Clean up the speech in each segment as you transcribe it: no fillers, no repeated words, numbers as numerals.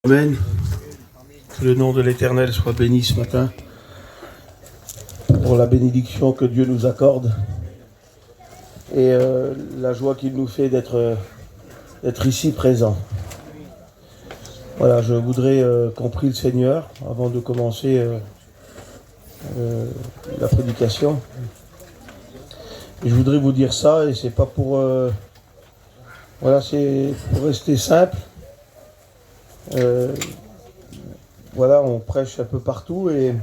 Amen. Que le nom de l'Éternel soit béni ce matin pour la bénédiction que Dieu nous accorde et la joie qu'il nous fait d'être ici présent. Voilà, je voudrais qu'on prie le Seigneur avant de commencer la prédication. Et je voudrais vous dire ça, et c'est pas pour... voilà, c'est pour rester simple. Voilà, on prêche un peu partout et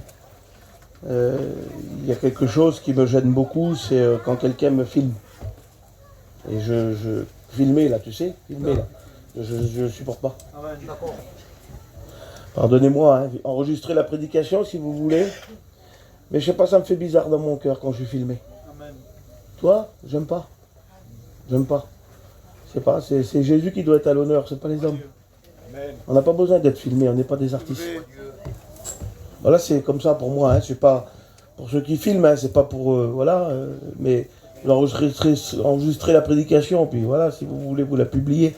il y a quelque chose qui me gêne beaucoup, c'est quand quelqu'un me filme. Et filmer là, tu sais, filmer là. Je supporte pas. Pardonnez-moi, hein, enregistrez la prédication si vous voulez. Mais je sais pas, ça me fait bizarre dans mon cœur quand je suis filmé. Amen. Toi, j'aime pas. J'aime pas. C'est Jésus qui doit être à l'honneur, c'est pas les hommes. Amen. On n'a pas besoin d'être filmé, on n'est pas des artistes. Voilà, c'est comme ça pour moi, hein. C'est pas pour ceux qui filment, hein, c'est pas pour mais enregistrer la prédication, puis voilà, si vous voulez vous la publier.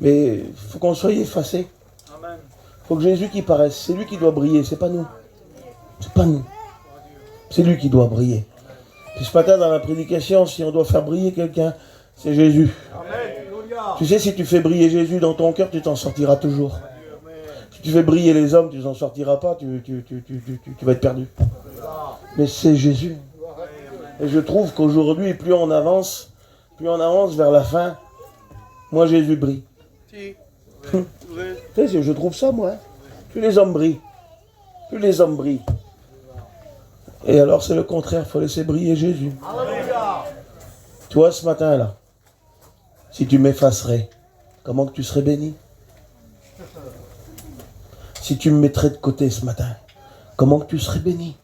Mais il faut qu'on soit effacé. Il faut que Jésus qui paraisse, c'est lui qui doit briller, c'est pas nous. C'est pas nous. C'est lui qui doit briller. Puis ce matin dans la prédication, si on doit faire briller quelqu'un, c'est Jésus. Amen. Tu sais, si tu fais briller Jésus dans ton cœur, tu t'en sortiras toujours. Si tu fais briller les hommes, tu t'en sortiras pas, tu vas être perdu. Mais c'est Jésus. Et je trouve qu'aujourd'hui, plus on avance vers la fin, moins Jésus brille. Je trouve ça, moi. Hein. Plus les hommes brillent. Plus les hommes brillent. Et alors, c'est le contraire, il faut laisser briller Jésus. Toi, ce matin-là, si tu m'effacerais, comment que tu serais béni? Si tu me mettrais de côté ce matin, comment que tu serais béni?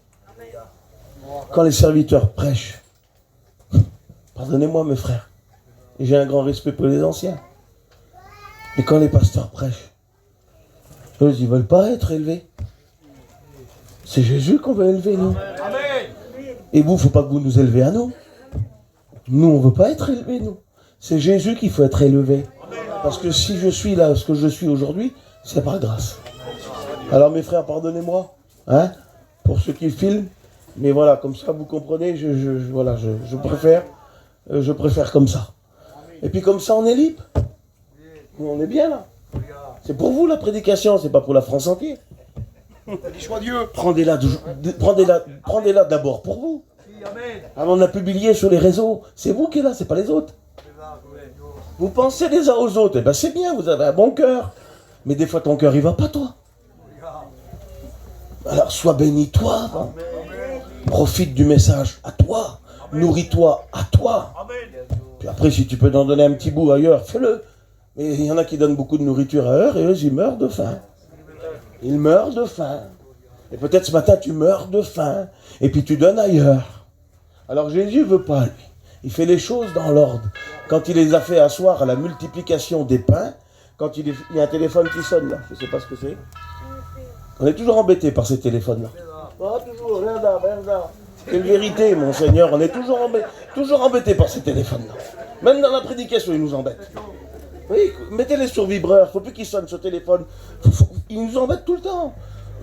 Quand les serviteurs prêchent, pardonnez-moi mes frères, et j'ai un grand respect pour les anciens, mais quand les pasteurs prêchent, eux, ils ne veulent pas être élevés. C'est Jésus qu'on veut élever, nous. Et vous, il ne faut pas que vous nous élevez à nous. Nous, on ne veut pas être élevés, nous. C'est Jésus qu'il faut être élevé. Parce que si je suis là, ce que je suis aujourd'hui, c'est par grâce. Alors mes frères, pardonnez-moi, hein, pour ceux qui filment, mais voilà, comme ça vous comprenez, je préfère comme ça. Et puis comme ça, on est libre. On est bien là. C'est pour vous la prédication, c'est pas pour la France entière. Prendez-la d'abord pour vous. Avant de la publier sur les réseaux, c'est vous qui êtes là, c'est pas les autres. Vous pensez les uns aux autres, et ben c'est bien, vous avez un bon cœur. Mais des fois ton cœur il va pas, toi. Alors sois béni toi. Hein. Profite du message à toi. Nourris-toi à toi. Puis après si tu peux en donner un petit bout ailleurs, fais-le. Mais il y en a qui donnent beaucoup de nourriture ailleurs et eux ils meurent de faim. Ils meurent de faim. Et peut-être ce matin tu meurs de faim. Et puis tu donnes ailleurs. Alors Jésus veut pas lui. Il fait les choses dans l'ordre. Quand il les a fait asseoir à la multiplication des pains, quand il y a un téléphone qui sonne là, je ne sais pas ce que c'est. On est toujours embêté par ces téléphones-là. Oh, toujours, regarde là. Quelle vérité, mon Seigneur, on est toujours embêté par ces téléphones-là. Même dans la prédication, ils nous embêtent. Oui, mettez-les sur vibreur, il ne faut plus qu'ils sonnent ce téléphone. Ils nous embêtent tout le temps.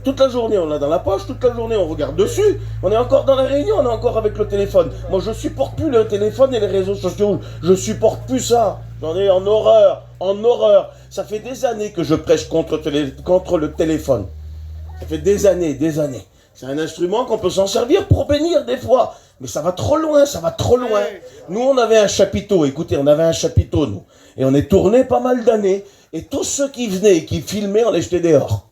Toute la journée, on l'a dans la poche, toute la journée, on regarde dessus. On est encore dans la réunion, on est encore avec le téléphone. Moi, je supporte plus le téléphone et les réseaux sociaux. Je supporte plus ça. J'en ai en horreur. Ça fait des années que je prêche contre le téléphone. Ça fait des années. C'est un instrument qu'on peut s'en servir pour bénir des fois. Mais ça va trop loin. Nous, on avait un chapiteau. Écoutez, nous. Et on est tourné pas mal d'années. Et tous ceux qui venaient et qui filmaient, on les jetait dehors.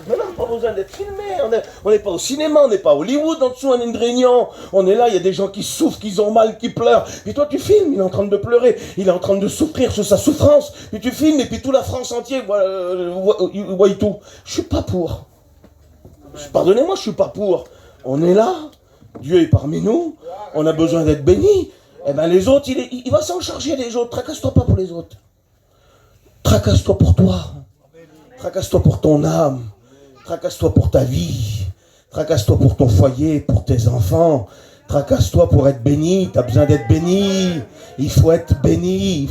Mais non, pas besoin d'être filmé, on n'est pas au cinéma, on n'est pas à Hollywood, en dessous on est une réunion, on est là, il y a des gens qui souffrent, qui ont mal, qui pleurent, puis toi tu filmes, il est en train de pleurer, il est en train de souffrir sur sa souffrance, puis tu filmes, et puis toute la France entière voit tout. Je suis pas pour. Pardonnez-moi, je suis pas pour. On est là, Dieu est parmi nous, on a besoin d'être bénis, et bien les autres, il va s'en charger les autres, tracasse-toi pas pour les autres. Tracasse-toi pour toi. Tracasse-toi pour ton âme, tracasse-toi pour ta vie, tracasse-toi pour ton foyer, pour tes enfants, tracasse-toi pour être béni, tu as besoin d'être béni, il faut être béni.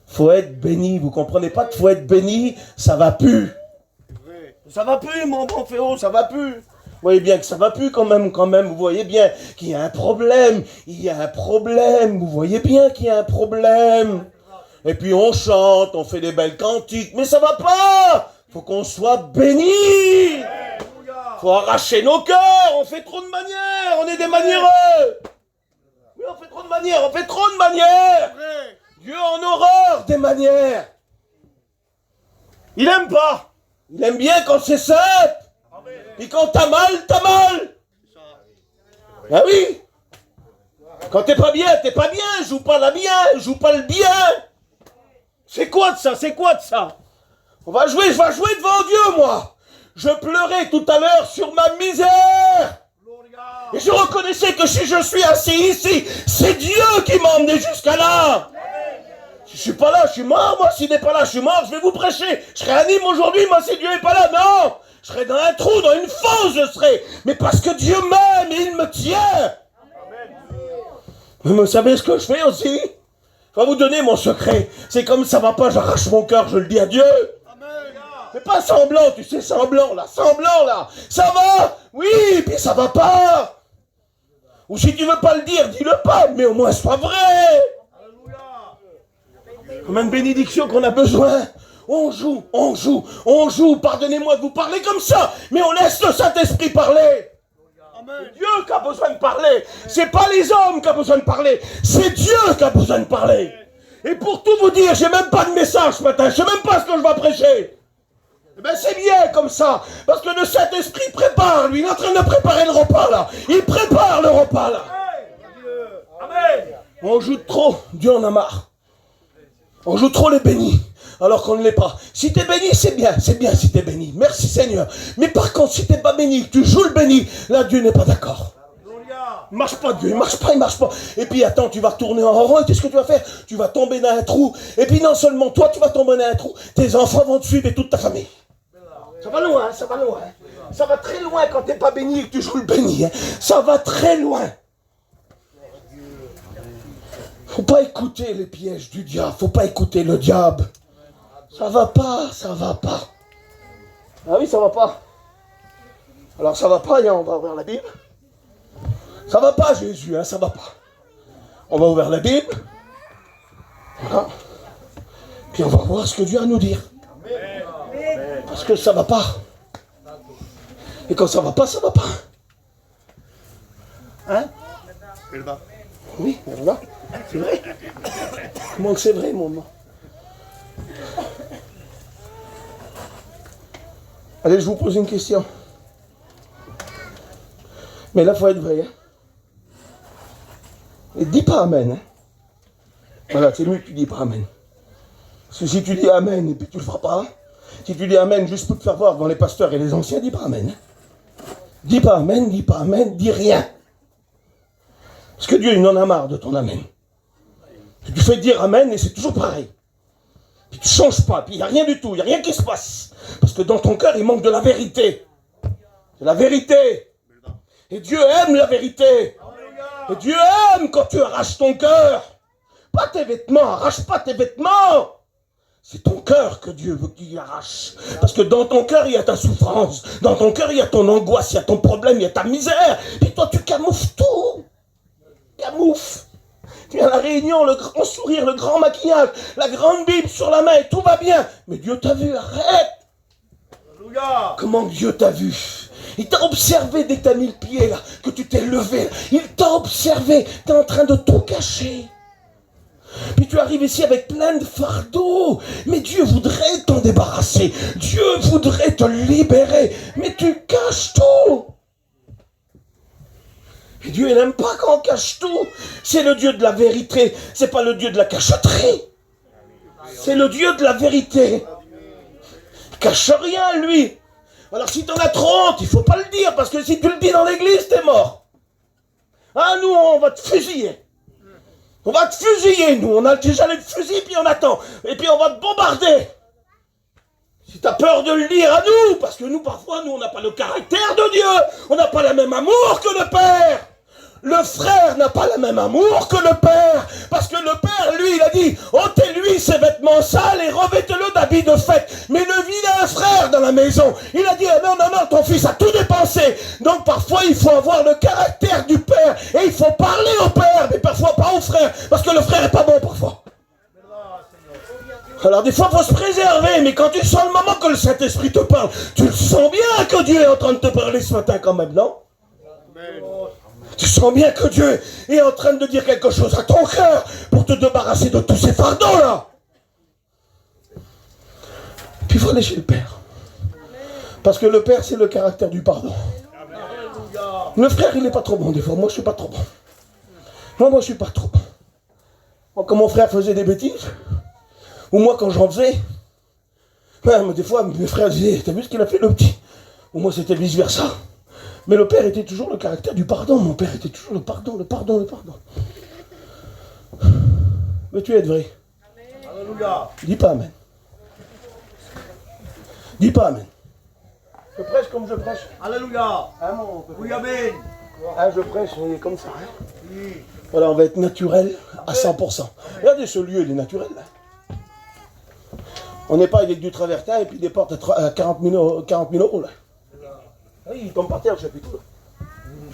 Faut être béni, vous comprenez pas qu'il faut être béni, ça va plus. Ça va plus, mon bon Féo, ça va plus. Vous voyez bien que ça va plus quand même, vous voyez bien qu'il y a un problème, vous voyez bien qu'il y a un problème. Et puis on chante, on fait des belles cantiques, mais ça va pas. Faut qu'on soit béni. Faut arracher nos cœurs, on fait trop de manières, on est des maniéreux. Oui, on fait trop de manières, Dieu en horreur des manières. Il aime pas. Il aime bien quand c'est simple. Et quand t'as mal, Ah oui. Quand t'es pas bien, joue pas la bien, joue pas le bien. C'est quoi de ça? Je vais jouer devant Dieu, moi. Je pleurais tout à l'heure sur ma misère. Et je reconnaissais que si je suis assis ici, c'est Dieu qui m'a emmené jusqu'à là. Si je suis pas là, je suis mort. Moi, s'il n'est pas là, je suis mort. Je vais vous prêcher. Je serai anime aujourd'hui, moi, si Dieu n'est pas là. Non. Je serai dans un trou, dans une fosse, je serai. Mais parce que Dieu m'aime et il me tient. Mais vous savez ce que je fais aussi? Je vais vous donner mon secret. C'est comme ça va pas, j'arrache mon cœur, je le dis à Dieu. Fais pas semblant, tu sais, semblant là. Ça va? Oui, puis ça va pas. Ou si tu veux pas le dire, dis-le pas, mais au moins sois vrai. Comme une bénédiction qu'on a besoin. On joue. Pardonnez-moi de vous parler comme ça, mais on laisse le Saint-Esprit parler. C'est Dieu qui a besoin de parler. C'est pas les hommes qui ont besoin de parler. C'est Dieu qui a besoin de parler. Et pour tout vous dire, j'ai même pas de message ce matin. Je sais même pas ce que je vais prêcher. Eh ben c'est bien comme ça. Parce que le Saint-Esprit prépare. Lui, il est en train de préparer le repas là. Il prépare le repas là. Amen. On joue trop. Dieu en a marre. On joue trop les bénis. Alors qu'on ne l'est pas. Si t'es béni, c'est bien si t'es béni. Merci Seigneur. Mais par contre, si t'es pas béni, tu joues le béni, là Dieu n'est pas d'accord. Il marche pas Dieu, il marche pas. Et puis attends, tu vas retourner en rond, et qu'est-ce que tu vas faire? Tu vas tomber dans un trou. Et puis non seulement toi, tu vas tomber dans un trou, tes enfants vont te suivre et toute ta famille. Ça va loin. Ça va très loin quand t'es pas béni et que tu joues le béni. Hein. Ça va très loin. Faut pas écouter les pièges du diable, faut pas écouter le diable. Ça va pas. Ah oui, ça va pas. Alors ça va pas, on va ouvrir la Bible. Ça va pas, Jésus, hein, ça va pas. On va ouvrir la Bible. Voilà. Puis on va voir ce que Dieu a à nous dire. Parce que ça va pas. Et quand ça va pas, ça va pas. Hein? Elle va. Oui, elle va. C'est vrai. Comment que c'est vrai, mon nom? Allez, je vous pose une question. Mais là, il faut être vrai. Hein? Et dis pas Amen. Hein? Voilà, c'est mieux que tu dis pas Amen. Parce que si tu dis Amen et puis tu le feras pas, si tu dis Amen juste pour te faire voir devant les pasteurs et les anciens, dis pas Amen. Hein? Dis pas Amen, dis rien. Parce que Dieu, il en a marre de ton Amen. Tu fais dire Amen et c'est toujours pareil. Puis tu changes pas, puis il n'y a rien du tout, il n'y a rien qui se passe. Parce que dans ton cœur, il manque de la vérité. De la vérité. Et Dieu aime la vérité. Et Dieu aime quand tu arraches ton cœur. Pas tes vêtements, arrache pas tes vêtements. C'est ton cœur que Dieu veut qu'il arrache. Parce que dans ton cœur, il y a ta souffrance. Dans ton cœur, il y a ton angoisse, il y a ton problème, il y a ta misère. Puis toi, tu camoufles tout. Camoufles. Tu viens à la réunion, le grand sourire, le grand maquillage, la grande Bible sur la main et tout va bien. Mais Dieu t'a vu, arrête. Alléluia. Comment Dieu t'a vu? Il t'a observé dès que t'as mis le pied là, que tu t'es levé. Là. Il t'a observé, t'es en train de tout cacher. Puis tu arrives ici avec plein de fardeaux. Mais Dieu voudrait t'en débarrasser. Dieu voudrait te libérer. Mais tu caches tout. Et Dieu, il n'aime pas quand on cache tout. C'est le Dieu de la vérité. C'est pas le Dieu de la cachotterie. C'est le Dieu de la vérité. Il cache rien, lui. Alors si t'en as trop honte, il faut pas le dire. Parce que si tu le dis dans l'église, t'es mort. Ah, nous, on va te fusiller. On va te fusiller, nous. On a déjà les fusils, puis on attend. Et puis on va te bombarder. Si t'as peur de le dire à nous, parce que nous, parfois, nous, on n'a pas le caractère de Dieu. On n'a pas le même amour que le Père. le frère n'a pas le même amour que le père. Parce que le père, lui, il a dit, ôtez-lui ses vêtements sales et revêtez-le d'habits de fête. Mais le vilain frère dans la maison, il a dit, non, ton fils a tout dépensé. Donc parfois, il faut avoir le caractère du père. Et il faut parler au père, mais parfois pas au frère. Parce que le frère n'est pas bon parfois. Alors des fois, il faut se préserver. Mais quand tu sens le moment que le Saint-Esprit te parle, tu le sens bien que Dieu est en train de te parler ce matin quand même, non? Tu sens bien que Dieu est en train de dire quelque chose à ton cœur pour te débarrasser de tous ces fardeaux-là. Puis il faut aller chez le Père. Parce que le Père, c'est le caractère du pardon. Le frère, il n'est pas trop bon des fois. Moi, je ne suis pas trop bon. Moi, je ne suis pas trop bon. Moi, quand mon frère faisait des bêtises, ou moi, quand j'en faisais, mais des fois, mes frères disaient, t'as vu ce qu'il a fait le petit? Ou moi, c'était vice-versa. Mais le père était toujours le caractère du pardon. Mon père était toujours le pardon. Veux-tu être vrai? Alléluia. Dis pas amen. Dis pas amen. Je prêche comme je prêche. Alléluia. Oui, amen. Je prêche, mais comme ça. Oui. Voilà, on va être naturel à 100%. Regardez, ce lieu, il est naturel. Là. On n'est pas avec du travertin et puis des portes à 40 000 euros. Là. Oui, il tombe par terre le chapiteau.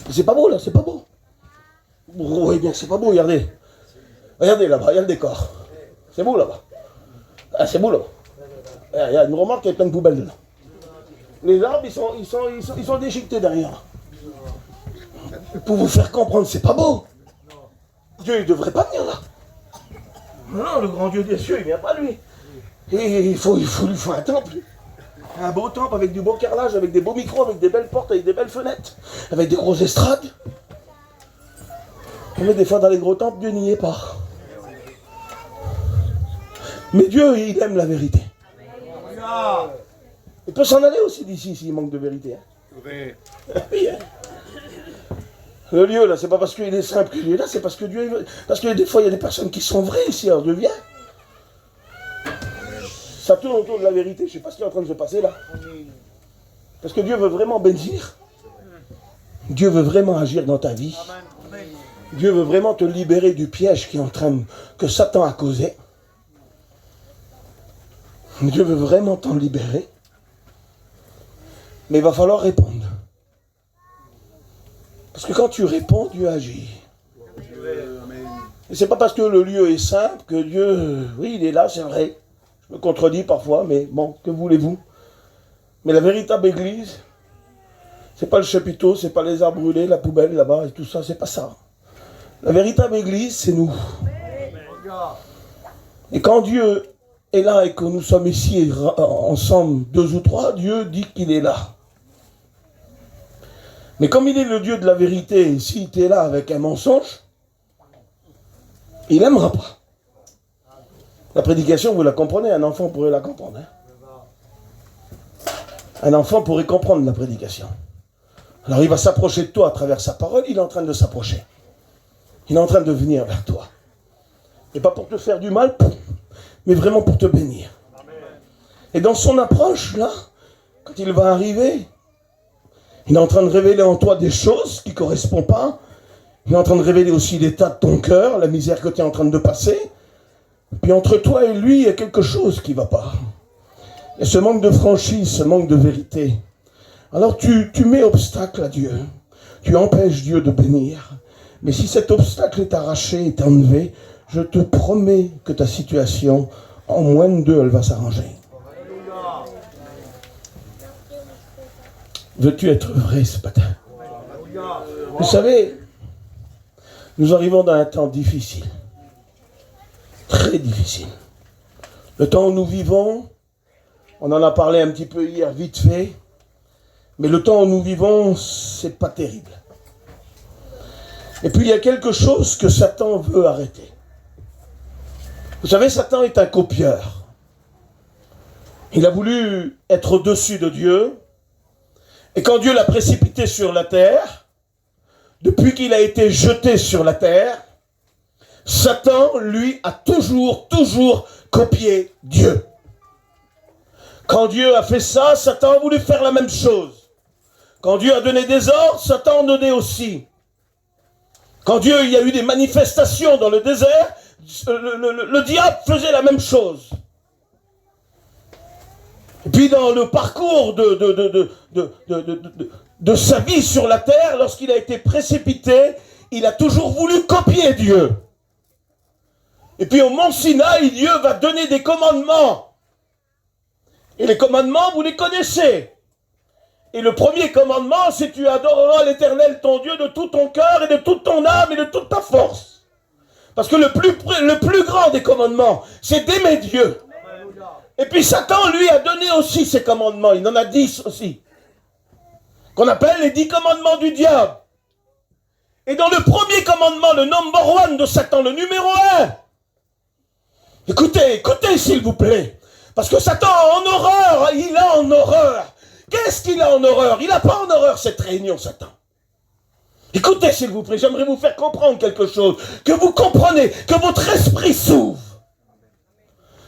C'est pas beau là, c'est pas beau. Oui, bien, c'est pas beau, regardez. Regardez là-bas, il y a le décor. C'est beau là-bas. Ah, c'est beau là-bas. Il y a une remorque qui est pleine de poubelles dedans. Les arbres, ils sont déchiquetés derrière. Pour vous faire comprendre, c'est pas beau. Dieu, il ne devrait pas venir là. Non, le grand Dieu des cieux, il ne vient pas lui. Et il lui faut un temple. Un beau temple avec du beau carrelage, avec des beaux micros, avec des belles portes, avec des belles fenêtres, avec des grosses estrades. Mais des fois dans les gros temples, Dieu n'y est pas. Mais Dieu, il aime la vérité. Il peut s'en aller aussi d'ici s'il manque de vérité. Hein. Oui, hein. Le lieu là, c'est pas parce qu'il est simple qu'il est là, c'est parce que Dieu veut. Parce que des fois, il y a des personnes qui sont vraies ici, alors Dieu vient. Ça tourne autour de la vérité. Je ne sais pas ce qui est en train de se passer là. Parce que Dieu veut vraiment bénir. Dieu veut vraiment agir dans ta vie. Dieu veut vraiment te libérer du piège qui est en train que Satan a causé. Dieu veut vraiment t'en libérer. Mais il va falloir répondre. Parce que quand tu réponds, Dieu agit. Et c'est pas parce que le lieu est simple que Dieu, oui, il est là, c'est vrai. Je me contredis parfois, mais bon, que voulez-vous? Mais la véritable église, c'est pas le chapiteau, c'est pas les arbres brûlés, la poubelle là-bas et tout ça, c'est pas ça. La véritable église, c'est nous. Et quand Dieu est là et que nous sommes ici ensemble, 2 ou 3, Dieu dit qu'il est là. Mais comme il est le Dieu de la vérité, si tu es là avec un mensonge, il n'aimera pas. La prédication, vous la comprenez, un enfant pourrait la comprendre. Hein? Un enfant pourrait comprendre la prédication. Alors il va s'approcher de toi à travers sa parole, il est en train de s'approcher. Il est en train de venir vers toi. Et pas pour te faire du mal, mais vraiment pour te bénir. Et dans son approche, là, quand il va arriver, il est en train de révéler en toi des choses qui ne correspondent pas. Il est en train de révéler aussi l'état de ton cœur, la misère que tu es en train de passer. Puis entre toi et lui, il y a quelque chose qui ne va pas. Il y a ce manque de franchise, ce manque de vérité. Alors tu mets obstacle à Dieu. Tu empêches Dieu de bénir. Mais si cet obstacle est arraché, est enlevé, je te promets que ta situation, en moins de 2, elle va s'arranger. Veux-tu être vrai ce matin? Vous savez, nous arrivons dans un temps difficile. Très difficile. Le temps où nous vivons, on en a parlé un petit peu hier, vite fait, mais le temps où nous vivons, c'est pas terrible. Et puis il y a quelque chose que Satan veut arrêter. Vous savez, Satan est un copieur. Il a voulu être au-dessus de Dieu, et quand Dieu l'a précipité sur la terre, depuis qu'il a été jeté sur la terre, Satan, lui, a toujours copié Dieu. Quand Dieu a fait ça, Satan a voulu faire la même chose. Quand Dieu a donné des ordres, Satan en donnait aussi. Quand Dieu, il y a eu des manifestations dans le désert, le diable faisait la même chose. Et puis dans le parcours de sa vie sur la terre, lorsqu'il a été précipité, il a toujours voulu copier Dieu. Et puis au mont Sinaï, Dieu va donner des commandements. Et les commandements, vous les connaissez. Et le premier commandement, c'est tu adoreras l'Éternel ton Dieu de tout ton cœur et de toute ton âme et de toute ta force. Parce que le plus grand des commandements, c'est d'aimer Dieu. Et puis Satan, lui, a donné aussi ses commandements. Il en a 10 aussi. Qu'on appelle les 10 commandements du diable. Et dans le premier commandement, le number one de Satan, le numéro 1. Écoutez s'il vous plaît. Parce que Satan a en horreur, il a en horreur. Qu'est-ce qu'il a en horreur? Il n'a pas en horreur cette réunion, Satan. Écoutez s'il vous plaît, j'aimerais vous faire comprendre quelque chose. Que vous comprenez, que votre esprit s'ouvre.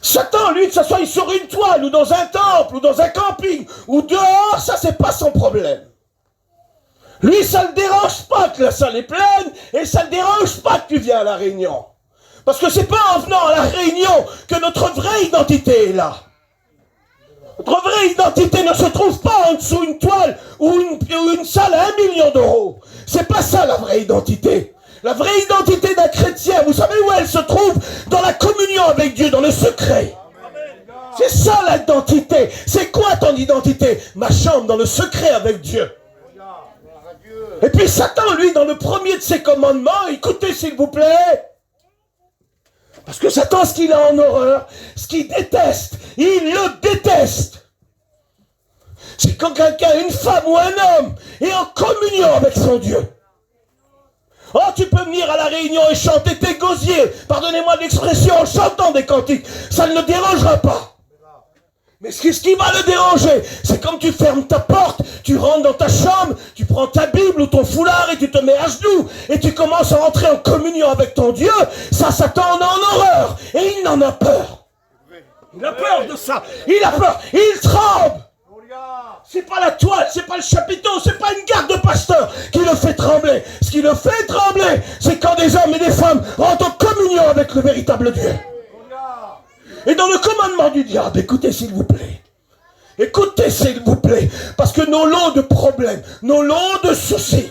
Satan, lui, que ce soit sur une toile, ou dans un temple, ou dans un camping, ou dehors, ça c'est pas son problème. Lui, ça ne le dérange pas que la salle est pleine, et ça ne le dérange pas que tu viens à la réunion. Parce que c'est pas en venant à la réunion que notre vraie identité est là. Notre vraie identité ne se trouve pas en dessous d'une toile ou une salle à 1 million d'euros. C'est pas ça la vraie identité. La vraie identité d'un chrétien, vous savez où elle se trouve? Dans la communion avec Dieu, dans le secret. C'est ça l'identité. C'est quoi ton identité? Ma chambre dans le secret avec Dieu. Et puis Satan, lui, dans le premier de ses commandements, écoutez s'il vous plaît. Parce que Satan, ce qu'il a en horreur, ce qu'il déteste, il le déteste. C'est quand quelqu'un, une femme ou un homme, est en communion avec son Dieu. Oh, tu peux venir à la réunion et chanter tes gosiers, pardonnez-moi l'expression, en chantant des cantiques. Ça ne le dérangera pas. Mais ce qui va le déranger, c'est comme tu fermes ta porte, tu rentres dans ta chambre, tu prends ta Bible ou ton foulard et tu te mets à genoux et tu commences à rentrer en communion avec ton Dieu. Ça, Satan en a en horreur et il en a peur. Il a peur de ça. Il a peur. Il tremble. C'est pas la toile, c'est pas le chapiteau, c'est pas une garde de pasteur qui le fait trembler. Ce qui le fait trembler, c'est quand des hommes et des femmes rentrent en communion avec le véritable Dieu. Et dans le commandement du diable, écoutez s'il vous plaît. Écoutez s'il vous plaît. Parce que nos lots de problèmes, nos lots de soucis,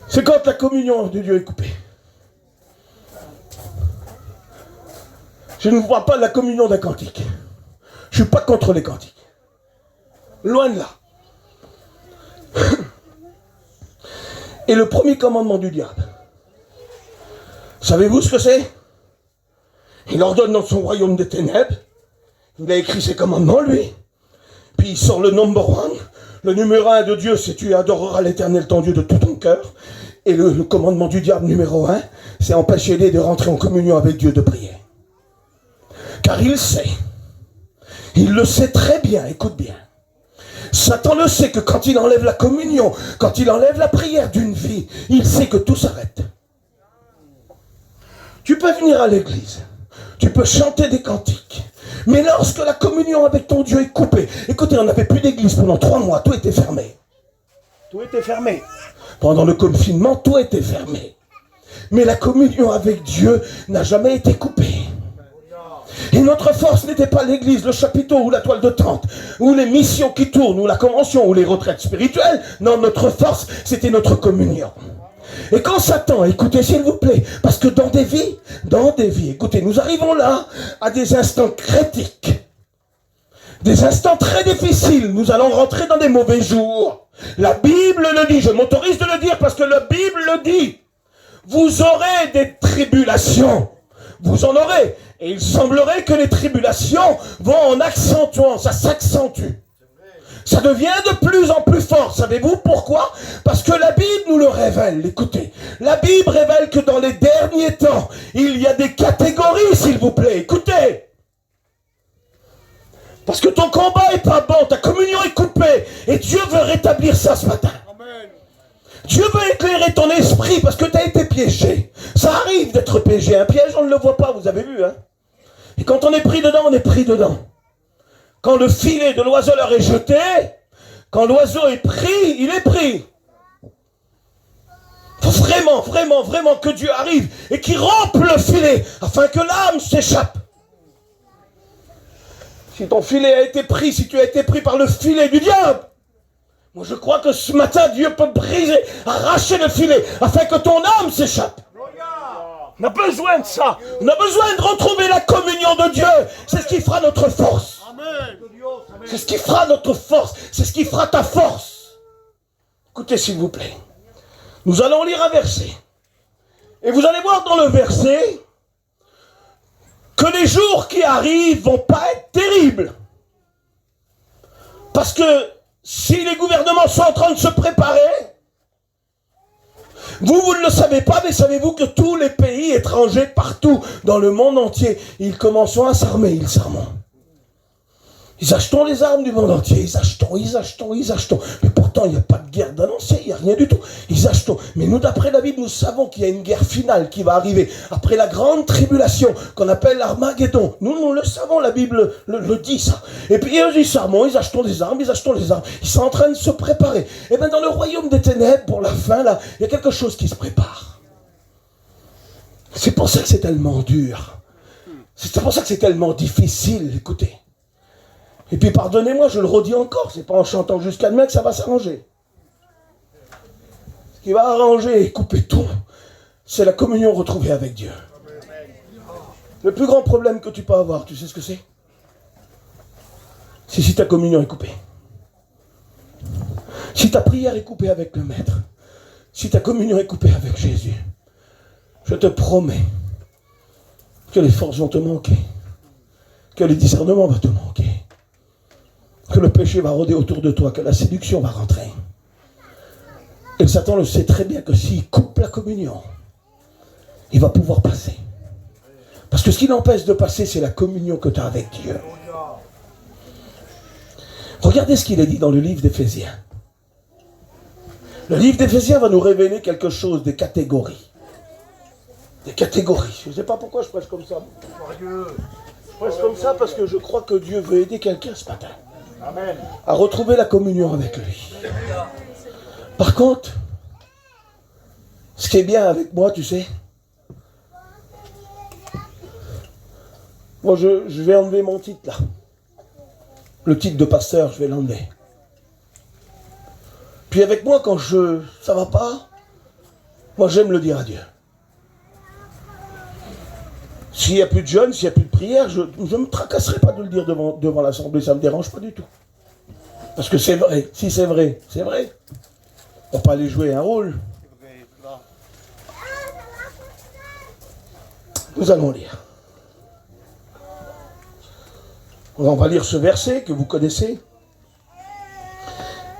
c'est quand la communion de Dieu est coupée. Je ne vois pas la communion d'un cantique. Je ne suis pas contre les cantiques. Loin de là. Et le premier commandement du diable, savez-vous ce que c'est? Il ordonne dans son royaume des ténèbres. Il a écrit ses commandements, lui. Puis il sort le number one. Le numéro 1 de Dieu, c'est tu adoreras l'Éternel ton Dieu de tout ton cœur. Et le commandement du diable numéro 1, c'est empêcher-les de rentrer en communion avec Dieu, de prier. Car il sait. Il le sait très bien, écoute bien. Satan le sait que quand il enlève la communion, quand il enlève la prière d'une vie, il sait que tout s'arrête. Tu peux venir à l'église, tu peux chanter des cantiques, mais lorsque la communion avec ton Dieu est coupée, écoutez, on n'avait plus d'église pendant 3 mois, tout était fermé. Tout était fermé. Pendant le confinement, tout était fermé. Mais la communion avec Dieu n'a jamais été coupée. Et notre force n'était pas l'église, le chapiteau ou la toile de tente, ou les missions qui tournent, ou la convention, ou les retraites spirituelles. Non, notre force, c'était notre communion. Et quand Satan, écoutez s'il vous plaît, parce que dans des vies, écoutez, nous arrivons là à des instants critiques, des instants très difficiles, nous allons rentrer dans des mauvais jours. La Bible le dit, je m'autorise de le dire parce que la Bible le dit, vous aurez des tribulations, vous en aurez, et il semblerait que les tribulations vont en accentuant, ça s'accentue. Ça devient de plus en plus fort. Savez-vous pourquoi? Parce que la Bible nous le révèle. Écoutez, la Bible révèle que dans les derniers temps, il y a des catégories, s'il vous plaît. Écoutez. Parce que ton combat est pas bon, ta communion est coupée. Et Dieu veut rétablir ça ce matin. Amen. Dieu veut éclairer ton esprit parce que tu as été piégé. Ça arrive d'être piégé. Un piège, on ne le voit pas, vous avez vu, hein? Et quand on est pris dedans, on est pris dedans. Quand le filet de l'oiseleur est jeté, quand l'oiseau est pris, il est pris. Il faut vraiment, vraiment, vraiment que Dieu arrive et qu'il rompe le filet afin que l'âme s'échappe. Si ton filet a été pris, si tu as été pris par le filet du diable, moi je crois que ce matin Dieu peut briser, arracher le filet afin que ton âme s'échappe. On a besoin de ça. On a besoin de retrouver la communion de Dieu. C'est ce qui fera notre force. C'est ce qui fera notre force. C'est ce qui fera ta force. Écoutez s'il vous plaît. Nous allons lire un verset. Et vous allez voir dans le verset que les jours qui arrivent vont pas être terribles. Parce que si les gouvernements sont en train de se préparer, vous ne le savez pas, mais savez-vous que tous les pays étrangers, partout dans le monde entier, ils commencent à s'armer, ils s'arment. Ils achètent les armes du monde entier, ils achètent. Mais pourtant, il n'y a pas de guerre d'annoncer, il n'y a rien du tout. Ils achètent. Mais nous, d'après la Bible, nous savons qu'il y a une guerre finale qui va arriver après la grande tribulation qu'on appelle l'Armageddon. Nous le savons, la Bible le dit ça. Et puis, ils s'arment, ils achètent des armes. Ils sont en train de se préparer. Et bien, dans le royaume des ténèbres, pour la fin, là, il y a quelque chose qui se prépare. C'est pour ça que c'est tellement dur. C'est pour ça que c'est tellement difficile, écoutez. Et puis pardonnez-moi, je le redis encore, c'est pas en chantant jusqu'à demain que ça va s'arranger. Ce qui va arranger et couper tout, c'est la communion retrouvée avec Dieu. Le plus grand problème que tu peux avoir, tu sais ce que c'est? C'est si ta communion est coupée. Si ta prière est coupée avec le Maître, si ta communion est coupée avec Jésus, je te promets que les forces vont te manquer, que le discernement va te manquer, que le péché va rôder autour de toi, que la séduction va rentrer. Et Satan le sait très bien que s'il coupe la communion, il va pouvoir passer. Parce que ce qui l'empêche de passer, c'est la communion que tu as avec Dieu. Regardez ce qu'il est dit dans le livre d'Éphésiens. Le livre d'Éphésiens va nous révéler quelque chose, des catégories. Des catégories. Je ne sais pas pourquoi je prêche comme ça. Je prêche comme ça parce que je crois que Dieu veut aider quelqu'un ce matin. Amen. À retrouver la communion avec lui. Par contre, ce qui est bien avec moi, tu sais, moi je vais enlever mon titre là. Le titre de pasteur, je vais l'enlever. Puis avec moi, quand ça va pas, moi j'aime le dire à Dieu. S'il n'y a plus de jeûne, s'il n'y a plus de prière, je ne me tracasserai pas de le dire devant l'assemblée, ça ne me dérange pas du tout. Parce que c'est vrai, si c'est vrai, c'est vrai. On ne va pas aller jouer un rôle. Nous allons lire. On va lire ce verset que vous connaissez.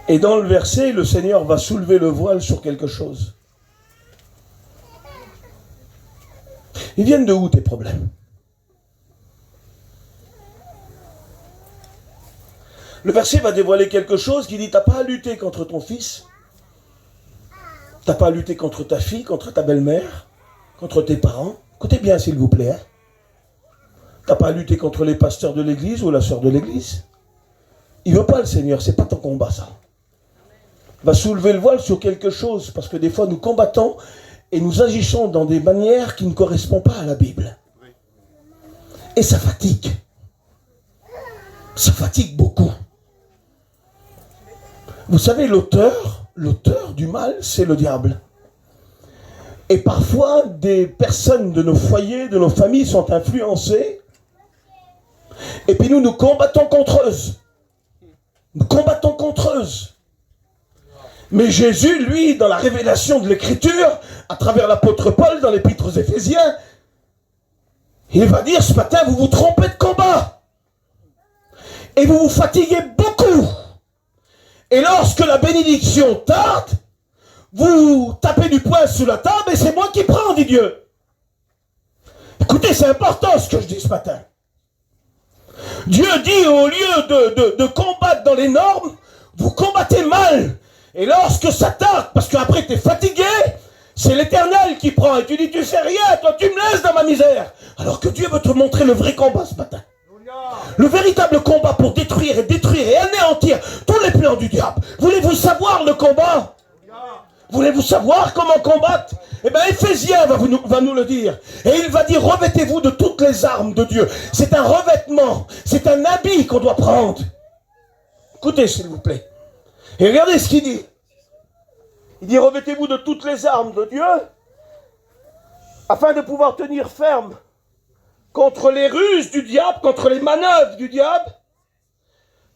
Et dans le verset, le Seigneur va soulever le voile sur quelque chose. Ils viennent de où tes problèmes? Le verset va dévoiler quelque chose qui dit, t'as pas à lutter contre ton fils, t'as pas à lutter contre ta fille, contre ta belle-mère, contre tes parents. Écoutez bien s'il vous plaît. T'as pas à lutter contre les pasteurs de l'église ou la sœur de l'église. Il veut pas le Seigneur, c'est pas ton combat ça. Il va soulever le voile sur quelque chose, parce que des fois nous combattons et nous agissons dans des manières qui ne correspondent pas à la Bible. Et ça fatigue. Ça fatigue beaucoup. Vous savez, l'auteur du mal, c'est le diable. Et parfois, des personnes de nos foyers, de nos familles sont influencées. Et puis nous combattons contre eux. Nous combattons contre eux. Mais Jésus, lui, dans la révélation de l'Écriture, à travers l'apôtre Paul, dans l'épître aux Éphésiens, il va dire, ce matin, vous vous trompez de combat. Et vous vous fatiguez beaucoup. Et lorsque la bénédiction tarde, vous tapez du poing sous la table et c'est moi qui prends, dit Dieu. Écoutez, c'est important ce que je dis ce matin. Dieu dit, au lieu de combattre dans les normes, vous combattez mal. Et lorsque ça tarde, parce qu'après tu es fatigué, c'est l'Éternel qui prend. Et tu dis, tu fais rien, toi tu me laisses dans ma misère. Alors que Dieu veut te montrer le vrai combat ce matin. Le véritable combat pour détruire et anéantir tous les plans du diable. Voulez-vous savoir le combat? Voulez-vous savoir comment combattre? Eh bien, Éphésiens va nous le dire. Et il va dire, revêtez-vous de toutes les armes de Dieu. C'est un revêtement, c'est un habit qu'on doit prendre. Écoutez, s'il vous plaît. Et regardez ce qu'il dit. Il dit, revêtez-vous de toutes les armes de Dieu, afin de pouvoir tenir ferme contre les ruses du diable, contre les manœuvres du diable,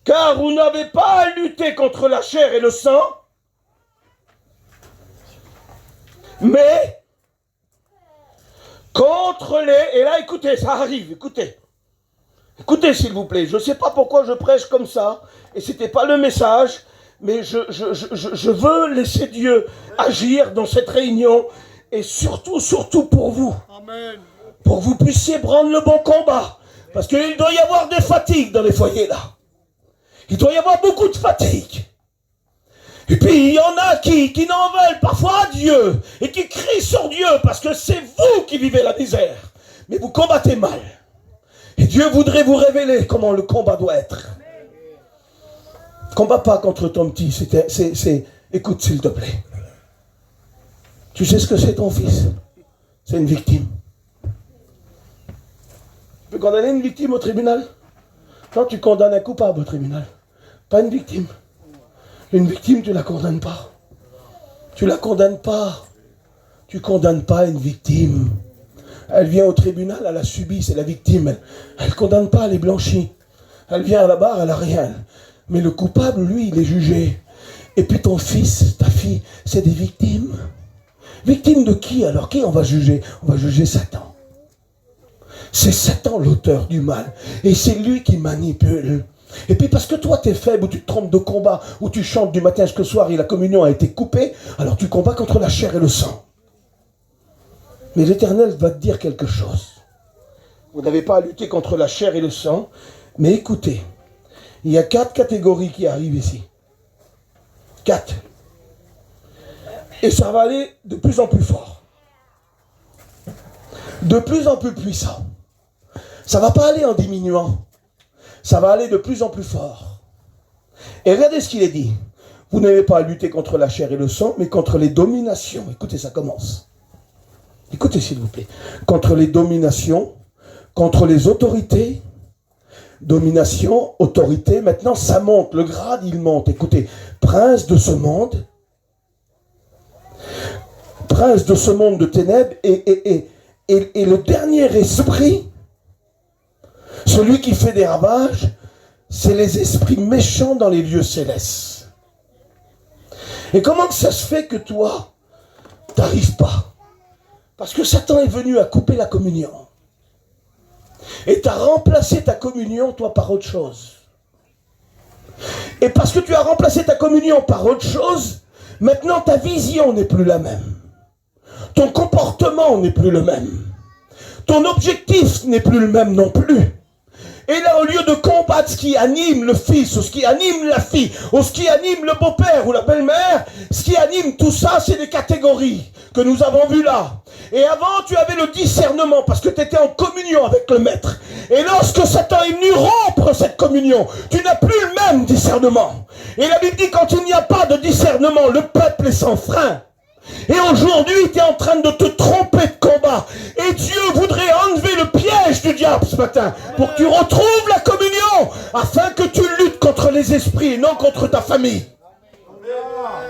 car vous n'avez pas à lutter contre la chair et le sang, mais contre les... Et là, écoutez, ça arrive, écoutez. Écoutez, s'il vous plaît, je ne sais pas pourquoi je prêche comme ça, et ce n'était pas le message, mais je veux laisser Dieu agir dans cette réunion, et surtout pour vous. Amen. Pour que vous puissiez prendre le bon combat. Parce qu'il doit y avoir des fatigues dans les foyers là. Il doit y avoir beaucoup de fatigues. Et puis il y en a qui n'en veulent parfois à Dieu, et qui crient sur Dieu, parce que c'est vous qui vivez la misère. Mais vous combattez mal. Et Dieu voudrait vous révéler comment le combat doit être. Combat pas contre ton petit, écoute s'il te plaît. Tu sais ce que c'est ton fils? C'est une victime. Tu peux condamner une victime au tribunal? Non, tu condamnes un coupable au tribunal. Pas une victime. Une victime, tu ne la condamnes pas. Tu ne la condamnes pas. Tu ne condamnes pas une victime. Elle vient au tribunal, elle a subi, c'est la victime. Elle ne condamne pas, elle est blanchie. Elle vient à la barre, elle n'a rien. Mais le coupable, lui, il est jugé. Et puis ton fils, ta fille, c'est des victimes. Victimes de qui alors? Qui on va juger? On va juger Satan. C'est Satan l'auteur du mal. Et c'est lui qui manipule. Et puis parce que toi t'es faible, ou tu te trompes de combat, ou tu chantes du matin jusqu'au soir et la communion a été coupée, alors tu combats contre la chair et le sang. Mais l'Éternel va te dire quelque chose. Vous n'avez pas à lutter contre la chair et le sang, mais écoutez, il y a 4 catégories qui arrivent ici. 4. Et ça va aller de plus en plus fort. De plus en plus puissant. Ça ne va pas aller en diminuant. Ça va aller de plus en plus fort. Et regardez ce qu'il est dit. Vous n'avez pas à lutter contre la chair et le sang, mais contre les dominations. Écoutez, ça commence. Écoutez, s'il vous plaît. Contre les dominations, contre les autorités. Domination, autorité. Maintenant, ça monte. Le grade, il monte. Écoutez, prince de ce monde. Prince de ce monde de ténèbres. Et le dernier esprit, celui qui fait des ravages, c'est les esprits méchants dans les lieux célestes. Et comment ça se fait que toi, t'arrives pas? Parce que Satan est venu à couper la communion. Et t'as remplacé ta communion, toi, par autre chose. Et parce que tu as remplacé ta communion par autre chose, maintenant ta vision n'est plus la même. Ton comportement n'est plus le même. Ton objectif n'est plus le même non plus. Et là, au lieu de combattre ce qui anime le fils, ou ce qui anime la fille, ou ce qui anime le beau-père ou la belle-mère, ce qui anime tout ça, c'est des catégories que nous avons vues là. Et avant, tu avais le discernement, parce que tu étais en communion avec le maître. Et lorsque Satan est venu rompre cette communion, tu n'as plus le même discernement. Et la Bible dit, quand il n'y a pas de discernement, le peuple est sans frein. Et aujourd'hui, tu es en train de te tromper de combat. Et Dieu voudrait enlever le piège du diable ce matin pour que tu retrouves la communion afin que tu luttes contre les esprits et non contre ta famille.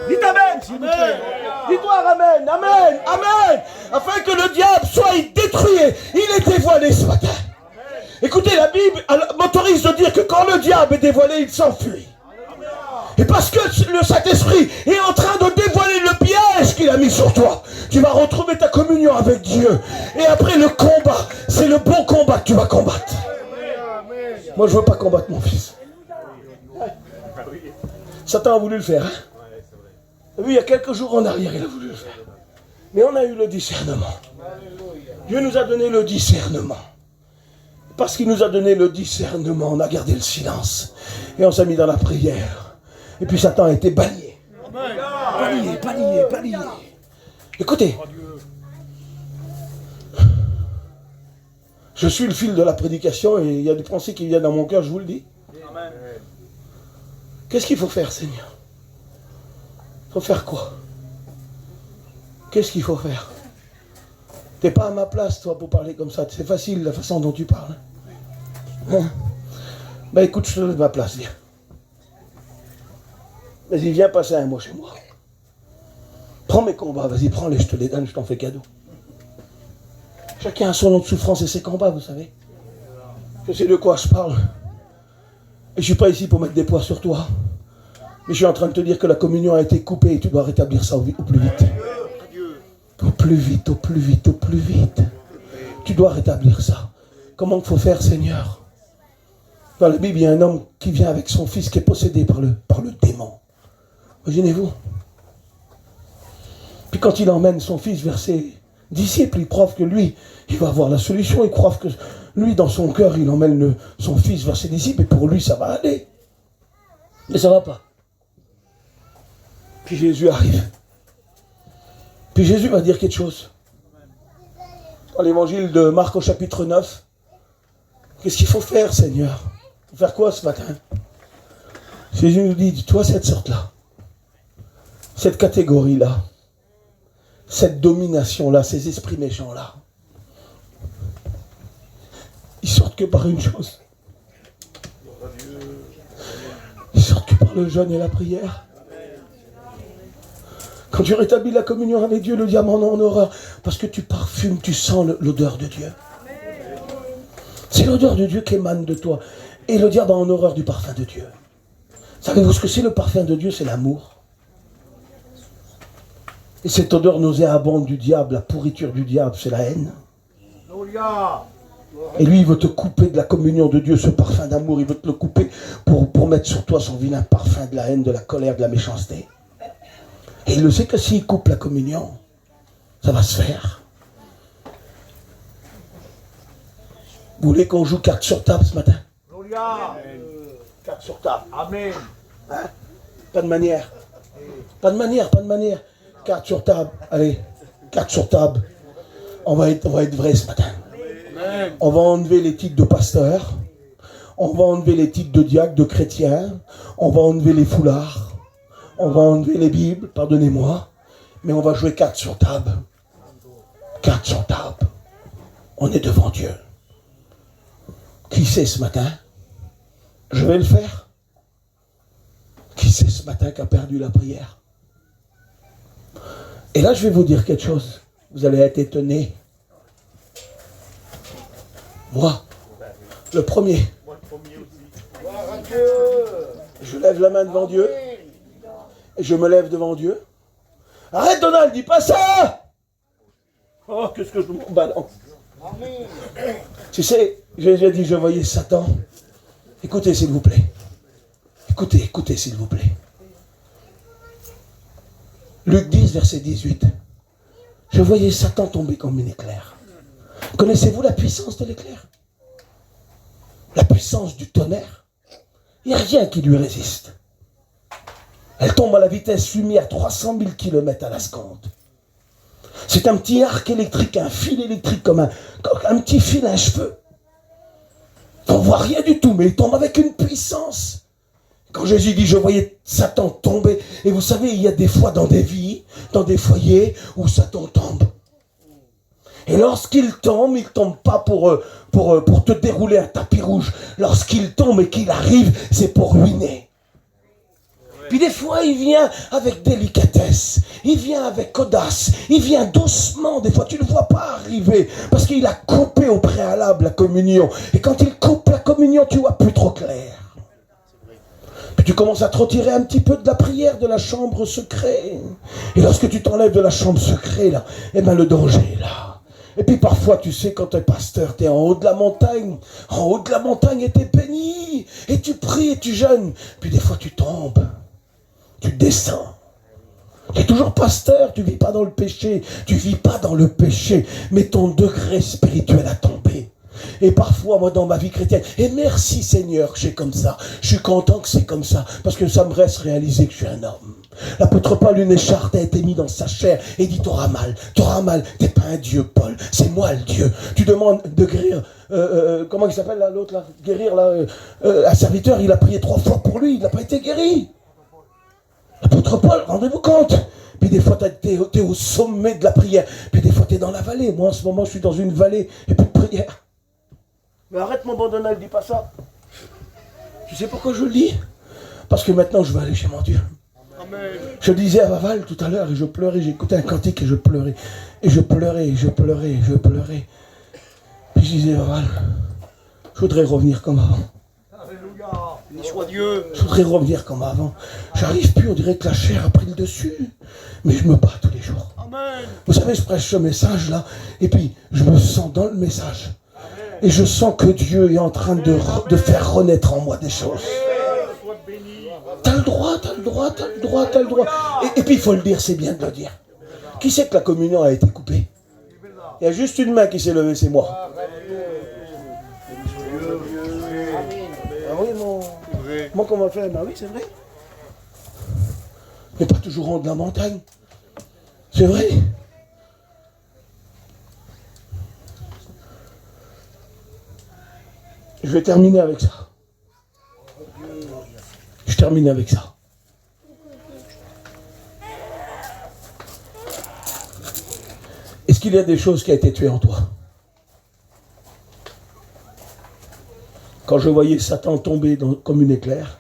Dites Amen, s'il vous plaît. Dis-toi Amen, Amen, Amen. Afin que le diable soit détruit. Il est dévoilé ce matin. Écoutez, la Bible m'autorise de dire que quand le diable est dévoilé, il s'enfuit. Et parce que le Saint-Esprit est en train de dévoiler le piège qu'il a mis sur toi, tu vas retrouver ta communion avec Dieu. Et après le combat, c'est le bon combat que tu vas combattre. Moi, je ne veux pas combattre mon fils. Satan a voulu le faire. Hein? Oui, il y a quelques jours en arrière, il a voulu le faire. Mais on a eu le discernement. Dieu nous a donné le discernement. Parce qu'il nous a donné le discernement, on a gardé le silence. Et on s'est mis dans la prière. Et puis Satan a été banni. Banni. Écoutez. Je suis le fil de la prédication et il y a des pensées qui viennent dans mon cœur, je vous le dis. Qu'est-ce qu'il faut faire, Seigneur? Il faut faire quoi? Qu'est-ce qu'il faut faire? T'es pas à ma place, toi, pour parler comme ça. C'est facile, la façon dont tu parles. Hein? Ben écoute, je te donne ma place, viens. Vas-y, viens passer un mois chez moi. Prends mes combats, vas-y, prends-les, je te les donne, je t'en fais cadeau. Chacun a son lot de souffrance et ses combats, vous savez. Je sais de quoi je parle. Et je suis pas ici pour mettre des poids sur toi. Mais je suis en train de te dire que la communion a été coupée et tu dois rétablir ça au plus vite. Au plus vite, au plus vite, au plus vite. Tu dois rétablir ça. Comment il faut faire, Seigneur? Dans la Bible, il y a un homme qui vient avec son fils qui est possédé par le démon. Imaginez-vous. Puis quand il emmène son fils vers ses disciples, ils croient que lui, il va avoir la solution. Ils croient que lui, dans son cœur, il emmène son fils vers ses disciples et pour lui, ça va aller. Mais ça ne va pas. Puis Jésus arrive. Puis Jésus va dire quelque chose. Dans l'évangile de Marc au chapitre 9, qu'est-ce qu'il faut faire, Seigneur? Il faut faire quoi ce matin? Jésus nous dit, toi, cette sorte-là, cette catégorie-là, cette domination-là, ces esprits méchants-là, ils sortent que par une chose. Ils sortent que par le jeûne et la prière. Quand tu rétablis la communion avec Dieu, le diable en a en horreur. Parce que tu parfumes, tu sens l'odeur de Dieu. C'est l'odeur de Dieu qui émane de toi. Et le diable a en horreur du parfum de Dieu. Savez-vous ce que c'est le parfum de Dieu? C'est l'amour. Et cette odeur nauséabonde du diable, la pourriture du diable, c'est la haine. Et lui, il veut te couper de la communion de Dieu, ce parfum d'amour. Il veut te le couper pour mettre sur toi son vilain parfum de la haine, de la colère, de la méchanceté. Et il le sait que s'il coupe la communion, ça va se faire. Vous voulez qu'on joue carte sur table ce matin? Carte sur table. Amen. Hein? Pas de manière. Pas de manière, pas de manière. Carte sur table. Allez, carte sur table. On va être vrai ce matin. Amen. On va enlever les titres de pasteur. On va enlever les titres de diacre, de chrétien. On va enlever les foulards. On va enlever les Bibles, pardonnez-moi. Mais on va jouer carte sur table. Carte sur table. On est devant Dieu. Qui sait ce matin? Je vais le faire. Qui sait ce matin qui a perdu la prière? Et là, je vais vous dire quelque chose. Vous allez être étonnés. Moi, le premier. Je lève la main devant Dieu. Et je me lève devant Dieu. Arrête, Donald, dis pas ça! Oh, qu'est-ce que je m'en balance. Tu sais, j'ai déjà dit, je voyais Satan. Écoutez, s'il vous plaît. Écoutez, s'il vous plaît. Luc 10, verset 18. Je voyais Satan tomber comme un éclair. Connaissez-vous la puissance de l'éclair? La puissance du tonnerre? Il n'y a rien qui lui résiste. Elle tombe à la vitesse lumière, 300 000 km à la seconde. C'est un petit arc électrique, un fil électrique comme un petit fil à cheveux. On ne voit rien du tout, mais il tombe avec une puissance. Quand Jésus dit, je voyais Satan tomber, et vous savez, il y a des fois dans des vies, dans des foyers, où Satan tombe. Et lorsqu'il tombe pas pour te dérouler un tapis rouge. Lorsqu'il tombe et qu'il arrive, c'est pour ruiner. Puis des fois, il vient avec délicatesse, il vient avec audace, il vient doucement. Des fois, tu ne le vois pas arriver parce qu'il a coupé au préalable la communion. Et quand il coupe la communion, tu vois plus trop clair. Puis tu commences à te retirer un petit peu de la prière, de la chambre secrète. Et lorsque tu t'enlèves de la chambre secrète, là, eh ben le danger est là. Et puis parfois, tu sais, quand tu es pasteur, tu es en haut de la montagne. En haut de la montagne, et tu es béni. Et tu pries et tu jeûnes. Puis des fois, tu tombes. Tu descends. Tu es toujours pasteur, tu ne vis pas dans le péché. Tu ne vis pas dans le péché. Mais ton degré spirituel a tombé. Et parfois, moi, dans ma vie chrétienne, et merci Seigneur que j'ai comme ça. Je suis content que c'est comme ça. Parce que ça me reste réaliser que je suis un homme. L'apôtre Paul, une écharpe a été mise dans sa chair et dit, t'auras mal, t'es pas un Dieu, Paul, c'est moi le Dieu. Tu demandes de guérir, comment il s'appelle là, l'autre là, guérir là, un serviteur, il a prié 3 fois pour lui, il n'a pas été guéri. L'apôtre Paul, rendez-vous compte. Puis des fois, t'es au sommet de la prière. Puis des fois, t'es dans la vallée. Moi, en ce moment, je suis dans une vallée et plus de prière. Mais arrête, mon bon Donald, dis pas ça. Tu sais pourquoi je le dis? Parce que maintenant, je vais aller chez mon Dieu. Amen. Je disais à Vaval tout à l'heure, et je pleurais, j'écoutais un cantique et je pleurais. Et je pleurais, et je pleurais, et je pleurais. Puis je disais, Vaval, je voudrais revenir comme avant. Je voudrais revenir comme avant. J'arrive plus, on dirait que la chair a pris le dessus. Mais je me bats tous les jours. Amen. Vous savez, je prêche ce message là, et puis je me sens dans le message. Amen. Et je sens que Dieu est en train de faire renaître en moi des choses. T'as le droit, t'as le droit, t'as le droit, t'as le droit. Et puis il faut le dire, c'est bien de le dire. Qui sait que la communion a été coupée? Il y a juste une main qui s'est levée, c'est moi. Ah oui, moi qu'on m'a fait, bah oui, c'est vrai. Mais pas toujours en haut de la montagne. C'est vrai. Je vais terminer avec ça. Je termine avec ça. Est-ce qu'il y a des choses qui ont été tuées en toi? Quand je voyais Satan tomber comme une éclair,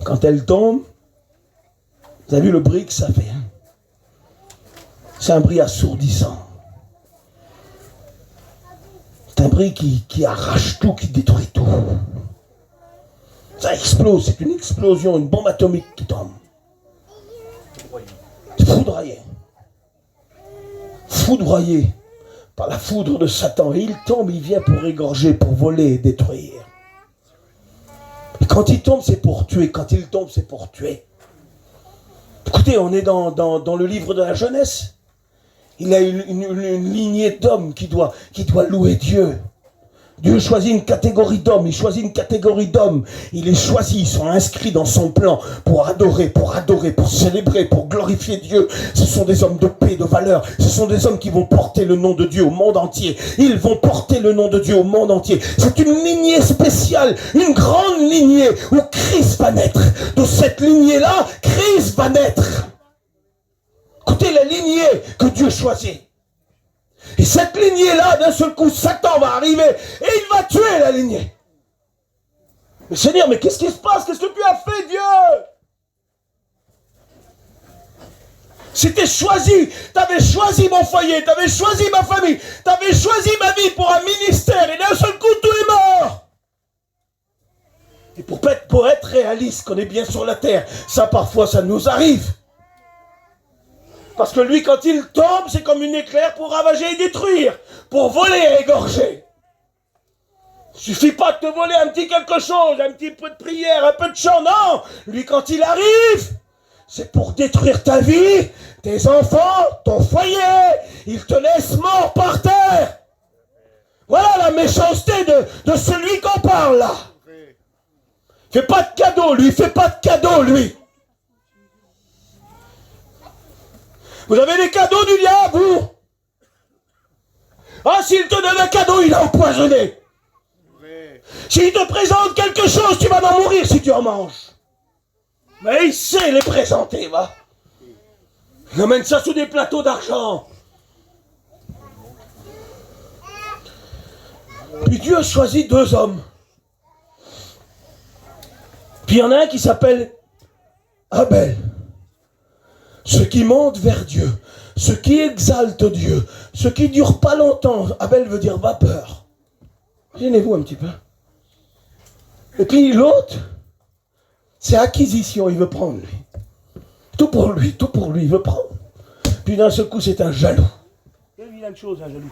quand elle tombe, vous avez vu le bruit que ça fait, hein? C'est un bruit assourdissant. C'est un bruit qui arrache tout, qui détruit tout. Ça explose, c'est une explosion, une bombe atomique qui tombe. C'est foudroyé. Foudroyé par la foudre de Satan. Et il tombe, il vient pour égorger, pour voler et détruire. Et quand il tombe, c'est pour tuer. Quand il tombe, c'est pour tuer. Écoutez, on est dans le livre de la Genèse. Il a une lignée d'hommes qui doit louer Dieu. Dieu choisit une catégorie d'hommes, il choisit une catégorie d'hommes. Il les choisit, ils sont inscrits dans son plan pour adorer, pour célébrer, pour glorifier Dieu. Ce sont des hommes de paix, de valeur. Ce sont des hommes qui vont porter le nom de Dieu au monde entier. Ils vont porter le nom de Dieu au monde entier. C'est une lignée spéciale, une grande lignée où Christ va naître. De cette lignée-là, Christ va naître. Écoutez la lignée que Dieu choisit. Et cette lignée-là, d'un seul coup, Satan va arriver et il va tuer la lignée. Mais Seigneur, mais qu'est-ce qui se passe? Qu'est-ce que tu as fait, Dieu? C'était choisi. Tu avais choisi mon foyer, tu avais choisi ma famille, tu avais choisi ma vie pour un ministère et d'un seul coup, tout est mort. Et pour être réaliste, qu'on est bien sur la terre, ça parfois, ça nous arrive. Parce que lui, quand il tombe, c'est comme une éclair pour ravager et détruire, pour voler et égorger. Il suffit pas de te voler un petit quelque chose, un petit peu de prière, un peu de chant, non. Lui, quand il arrive, c'est pour détruire ta vie, tes enfants, ton foyer. Il te laisse mort par terre. Voilà la méchanceté de celui qu'on parle là. Fais pas de cadeau, lui, fais pas de cadeau, lui. Vous avez des cadeaux du diable, vous? Ah, s'il te donne un cadeau, il a empoisonné. S'il te présente quelque chose, tu vas en mourir si tu en manges. Mais il sait les présenter, va. Il amène ça sous des plateaux d'argent. Puis Dieu a choisi 2 hommes. Puis il y en a un qui s'appelle Abel. Ce qui monte vers Dieu, ce qui exalte Dieu, ce qui dure pas longtemps. Abel veut dire vapeur. Gênez-vous un petit peu. Et puis l'autre, c'est acquisition, il veut prendre lui. Tout pour lui, il veut prendre. Puis d'un seul coup, c'est un jaloux. Quelle vilaine chose, un jaloux.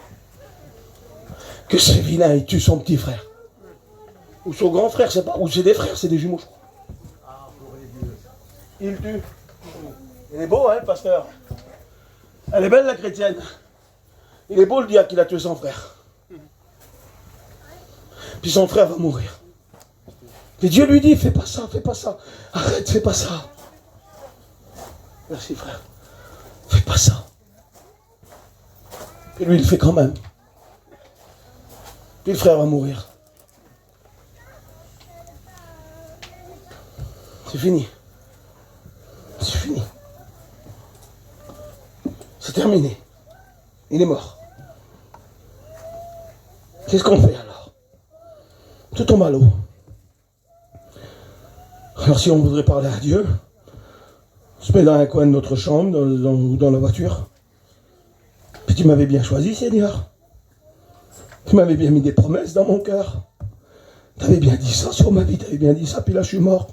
Que c'est vilain, il tue son petit frère. Ou son grand frère, c'est pas. Ou c'est des frères, c'est des jumeaux, je crois. Il tue. Il est beau, hein, le pasteur? Elle est belle, la chrétienne. Il est beau, le diable, qu'il a tué son frère. Puis son frère va mourir. Et Dieu lui dit, fais pas ça, fais pas ça. Arrête, fais pas ça. Merci, frère. Fais pas ça. Et lui, il le fait quand même. Puis le frère va mourir. C'est fini. C'est fini. terminé. Il est mort. Qu'est-ce qu'on fait alors? Tout tombe à l'eau. Alors si on voudrait parler à Dieu, on se met dans un coin de notre chambre ou dans la voiture. Puis tu m'avais bien choisi, Seigneur. Tu m'avais bien mis des promesses dans mon cœur. Tu avais bien dit ça sur ma vie, tu avais bien dit ça, puis là je suis mort.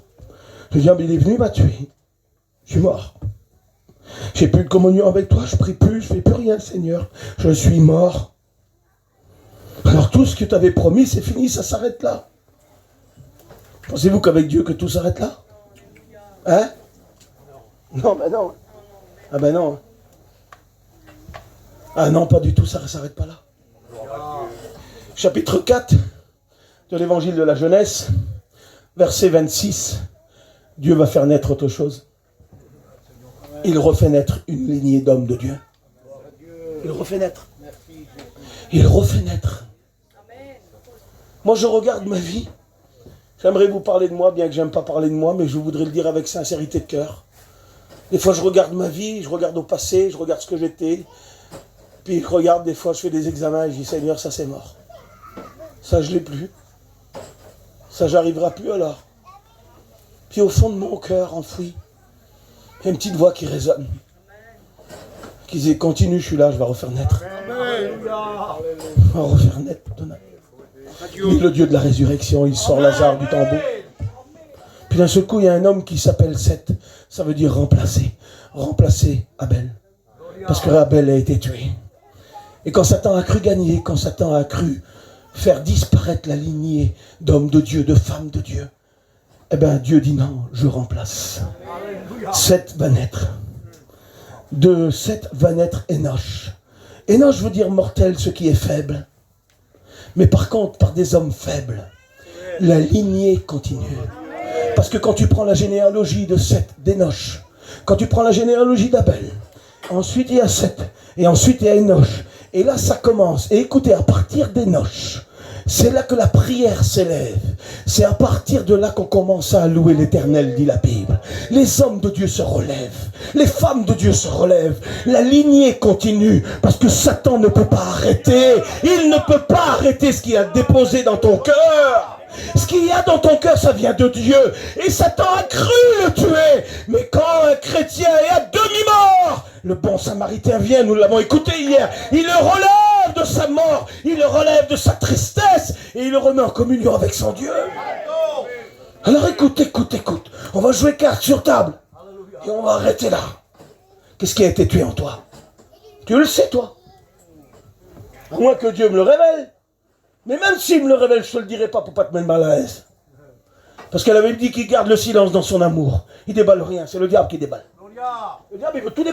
Le diable il est venu, il m'a tué. Je suis mort. J'ai plus de communion avec toi, je prie plus, je fais plus rien, Seigneur. Je suis mort. Alors tout ce que tu avais promis, c'est fini, ça s'arrête là. Pensez-vous qu'avec Dieu que tout s'arrête là? Hein? Non, ben non. Ah ben non. Ah non, pas du tout, ça ne s'arrête pas là. Chapitre 4 de l'évangile de la Jeunesse, verset 26. Dieu va faire naître autre chose. Il refait naître une lignée d'hommes de Dieu. Il refait naître. Il refait naître. Moi, je regarde ma vie. J'aimerais vous parler de moi, bien que j'aime pas parler de moi, mais je voudrais le dire avec sincérité de cœur. Des fois, je regarde ma vie, je regarde au passé, je regarde ce que j'étais. Puis je regarde, des fois, je fais des examens et je dis, Seigneur, ça c'est mort. Ça, je l'ai plus. Ça, j'arriverai plus alors. Puis au fond de mon cœur, enfoui, il y a une petite voix qui résonne. Qui dit, continue, je suis là, je vais refaire naître. Je vais refaire naître. Lui, le Dieu de la résurrection, il sort Lazare du tombeau. Puis d'un seul coup, il y a un homme qui s'appelle Seth. Ça veut dire remplacer. Remplacer Abel. Parce que Abel a été tué. Et quand Satan a cru gagner, quand Satan a cru faire disparaître la lignée d'hommes de Dieu, de femmes de Dieu, eh bien Dieu dit non, je remplace. Seth va naître. De Seth va naître Enoch. Enoch veut dire mortel, ce qui est faible. Mais par contre, par des hommes faibles, la lignée continue. Parce que quand tu prends la généalogie de Seth, d'Enoch, quand tu prends la généalogie d'Abel, ensuite il y a Seth, et ensuite il y a Enoch, et là ça commence. Et écoutez, à partir d'Enoch, c'est là que la prière s'élève. C'est à partir de là qu'on commence à louer l'Éternel, dit la Bible. Les hommes de Dieu se relèvent. Les femmes de Dieu se relèvent. La lignée continue. Parce que Satan ne peut pas arrêter. Il ne peut pas arrêter ce qu'il a déposé dans ton cœur. Ce qu'il y a dans ton cœur, ça vient de Dieu. Et Satan a cru le tuer. Mais quand un chrétien est à demi-mort, le bon samaritain vient, nous l'avons écouté hier, il le relève de sa mort, il le relève de sa tristesse, et il le remet en communion avec son Dieu. Alors écoute. On va jouer carte sur table. Et on va arrêter là. Qu'est-ce qui a été tué en toi? Tu le sais, toi. À moins que Dieu me le révèle. Mais même s'il me le révèle, je ne te le dirai pas pour pas te mettre mal à l'aise. Parce qu'elle avait dit qu'il garde le silence dans son amour. Il déballe rien, c'est le diable qui déballe. Le diable, il veut tout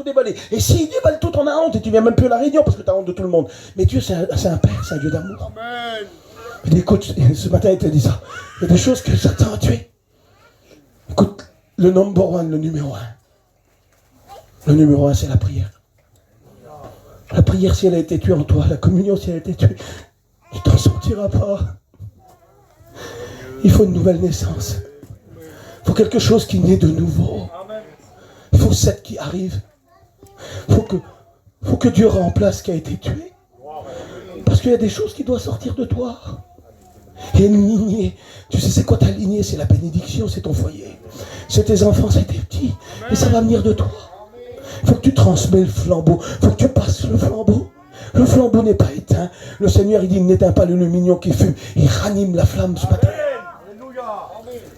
déballer. Et s'il déballe tout, on a honte et tu viens même plus à la réunion parce que tu as honte de tout le monde. Mais Dieu, c'est un Père, c'est un Dieu d'amour. Amen. Mais écoute, ce matin, il te dit ça. Il y a des choses que Satan a tuées. Écoute, le numéro un. Le numéro un, c'est la prière. La prière, si elle a été tuée en toi, la communion, si elle a été tuée, tu ne t'en sortiras pas. Il faut une nouvelle naissance. Il faut quelque chose qui naît de nouveau. Il faut Seth qui arrive. Il faut que Dieu remplace ce qui a été tué. Parce qu'il y a des choses qui doivent sortir de toi. Il y a une lignée. Tu sais, c'est quoi ta lignée? C'est la bénédiction, c'est ton foyer. C'est tes enfants, c'est tes petits. Et ça va venir de toi. Il faut que tu transmets le flambeau. Il faut que tu passes le flambeau. Le flambeau n'est pas éteint. Le Seigneur, il dit, n'éteins pas le lumignon qui fume. Il ranime la flamme ce matin.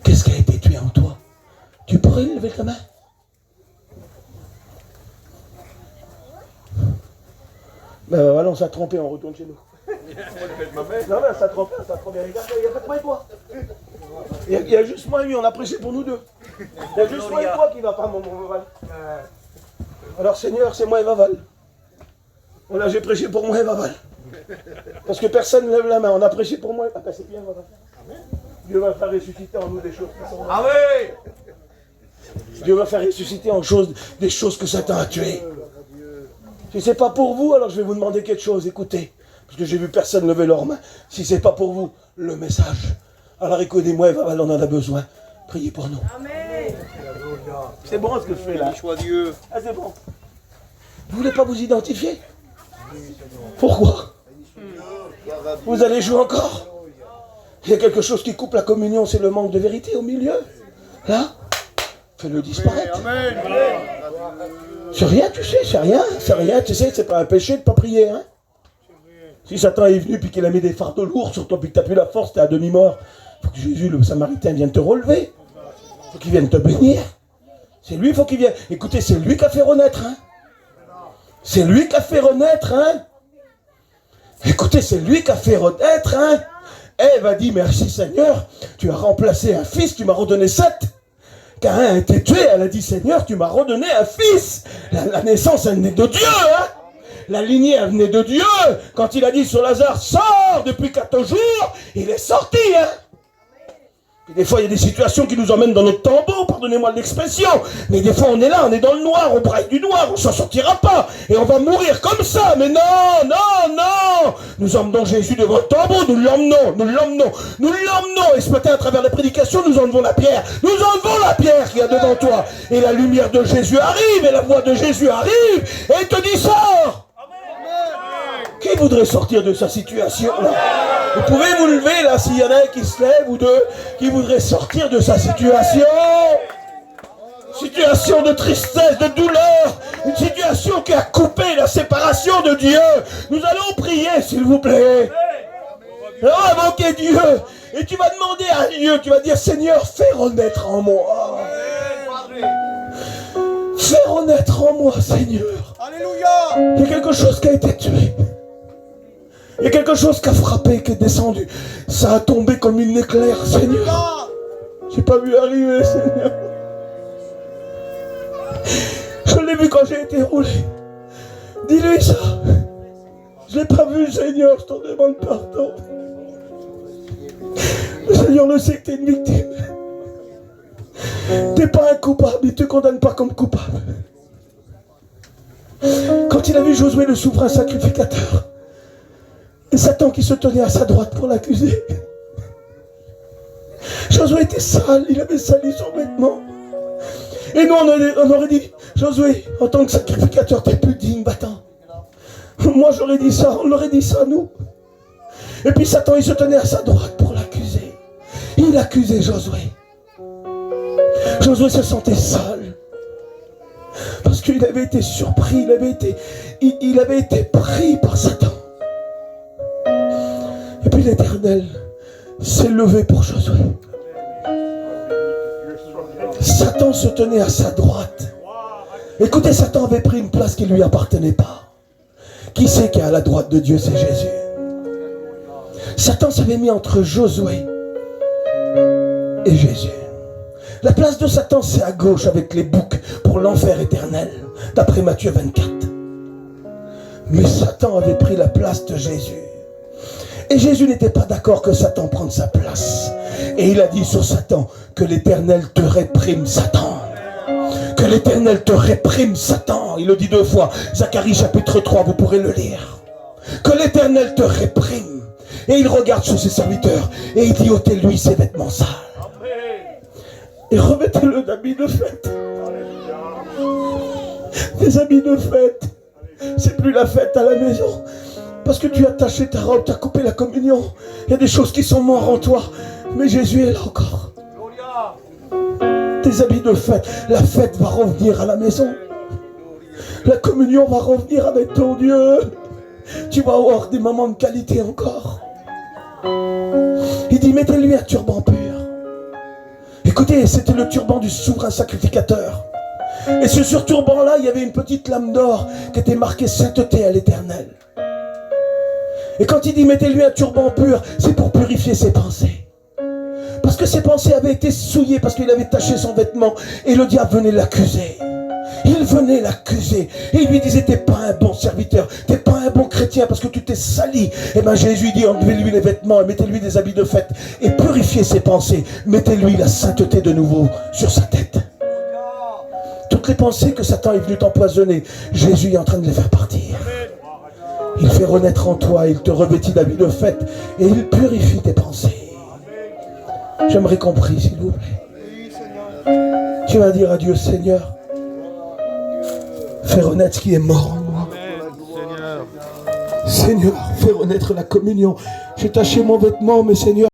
Qu'est-ce qui a été tué en toi? Tu pourrais lever ta main? Ben voilà, on s'est trompé, on retourne chez nous. Non, mais ça a trompé, il n'y a pas que moi et toi. Il y a juste moi et lui, on a prêché pour nous deux. Il y a juste moi et toi qui va pas, mon Vaval. Alors Seigneur, c'est moi et Vaval. Voilà, j'ai prêché pour moi et Vaval. Parce que personne ne lève la main, on a prêché pour moi. Ah ben c'est bien, Vaval. Dieu va faire ressusciter en nous des choses qui sont... Ah oui! Dieu va faire ressusciter en des choses que Satan a tuées. Si c'est pas pour vous, alors je vais vous demander quelque chose, écoutez. Parce que j'ai vu personne lever leurs mains. Si c'est pas pour vous, le message. Alors écoutez-moi, Vaval, on en a besoin. Priez pour nous. Amen. C'est bon ce que je fais là. Ah c'est bon. Vous voulez pas vous identifier? Pourquoi? Vous allez jouer encore? Il y a quelque chose qui coupe la communion, c'est le manque de vérité au milieu. Là, fais-le disparaître. C'est rien, tu sais, c'est rien, tu sais, c'est pas un péché de pas prier, hein. Si Satan est venu puis qu'il a mis des fardeaux lourds sur toi puis que tu n'as plus la force, tu es à demi-mort, il faut que Jésus, le Samaritain, vienne te relever. Il faut qu'il vienne te bénir. C'est lui, il faut qu'il vienne. Écoutez, c'est lui qui a fait renaître, hein. C'est lui qui a fait renaître, hein. Écoutez, c'est lui qui a fait renaître, hein. Ève a dit, merci Seigneur, tu as remplacé un fils, tu m'as redonné 7. Caïn a été tué, elle a dit, Seigneur, tu m'as redonné un fils. La naissance, elle venait de Dieu, hein. La lignée, elle venait de Dieu. Quand il a dit sur Lazare, sors depuis 4 jours, il est sorti, hein. Et des fois, il y a des situations qui nous emmènent dans notre tombeau, pardonnez-moi l'expression. Mais des fois, on est là, on est dans le noir, on braille du noir, on ne s'en sortira pas. Et on va mourir comme ça. Mais non, non, non. Nous emmenons Jésus devant le tombeau, nous l'emmenons. Et ce matin, à travers la prédication, nous enlevons la pierre. Nous enlevons la pierre qu'il y a devant toi. Et la lumière de Jésus arrive, et la voix de Jésus arrive, et te dit, sors. Qui voudrait sortir de sa situation là? Vous pouvez vous lever là s'il y en a un qui se lève ou deux qui voudrait sortir de sa situation. Situation de tristesse, de douleur, une situation qui a coupé la séparation de Dieu. Nous allons prier s'il vous plaît. Invoquer Dieu. Et tu vas demander à Dieu, tu vas dire Seigneur, fais renaître en moi. Fais renaître en moi, Seigneur. Alléluia. Il y a quelque chose qui a été tué. Il y a quelque chose qui a frappé, qui est descendu. Ça a tombé comme une éclair, Seigneur. J'ai pas vu arriver, Seigneur. Je l'ai vu quand j'ai été roulé. Dis-lui ça. Je l'ai pas vu, Seigneur. Je t'en demande pardon. Le Seigneur le sait que t'es une victime. T'es pas un coupable. Il te condamne pas comme coupable. Quand il a vu Josué le souverain sacrificateur, et Satan qui se tenait à sa droite pour l'accuser. Josué était sale, il avait sali son vêtement. Et nous, on aurait dit, Josué, en tant que sacrificateur, t'es plus digne, battant. Moi, j'aurais dit ça, on l'aurait dit ça, nous. Et puis Satan, il se tenait à sa droite pour l'accuser. Il accusait Josué. Josué se sentait sale. Parce qu'il avait été surpris, il avait été pris par Satan. Et puis l'Éternel s'est levé pour Josué. Satan se tenait à sa droite. Écoutez, Satan avait pris une place qui ne lui appartenait pas. Qui c'est qui est à la droite de Dieu? C'est Jésus. Satan s'avait mis entre Josué et Jésus. La place de Satan, c'est à gauche avec les boucs pour l'enfer éternel, d'après Matthieu 24. Mais Satan avait pris la place de Jésus. Et Jésus n'était pas d'accord que Satan prenne sa place. Et il a dit sur Satan que l'Éternel te réprime, Satan. Que l'Éternel te réprime, Satan. Il le dit 2 fois. Zacharie chapitre 3, vous pourrez le lire. Que l'Éternel te réprime. Et il regarde sur ses serviteurs et il dit ôtez-lui ses vêtements sales. Et remettez-le d'habits de fête. Des habits de fête. C'est plus la fête à la maison. Parce que tu as taché ta robe, tu as coupé la communion. Il y a des choses qui sont mortes en toi. Mais Jésus est là encore. Tes habits de fête. La fête va revenir à la maison. La communion va revenir avec ton Dieu. Tu vas avoir des moments de qualité encore. Il dit mettez-lui un turban pur. Écoutez, c'était le turban du souverain sacrificateur. Et sur ce turban-là, il y avait une petite lame d'or qui était marquée sainteté à l'Éternel. Et quand il dit mettez-lui un turban pur, c'est pour purifier ses pensées. Parce que ses pensées avaient été souillées, parce qu'il avait taché son vêtement. Et le diable venait l'accuser. Il venait l'accuser. Et il lui disait t'es pas un bon serviteur, t'es pas un bon chrétien parce que tu t'es sali. Et bien Jésus dit enlevez-lui les vêtements et mettez-lui des habits de fête. Et purifiez ses pensées. Mettez-lui la sainteté de nouveau sur sa tête. Toutes les pensées que Satan est venu t'empoisonner, Jésus est en train de les faire partir. Il fait renaître en toi, il te revêtit d'habits de fête et il purifie tes pensées. J'aimerais qu'on prie, s'il vous plaît. Tu vas dire à Dieu, Seigneur, Fais renaître ce qui est mort en moi. Seigneur, fais renaître la communion. J'ai taché mon vêtement, mais Seigneur,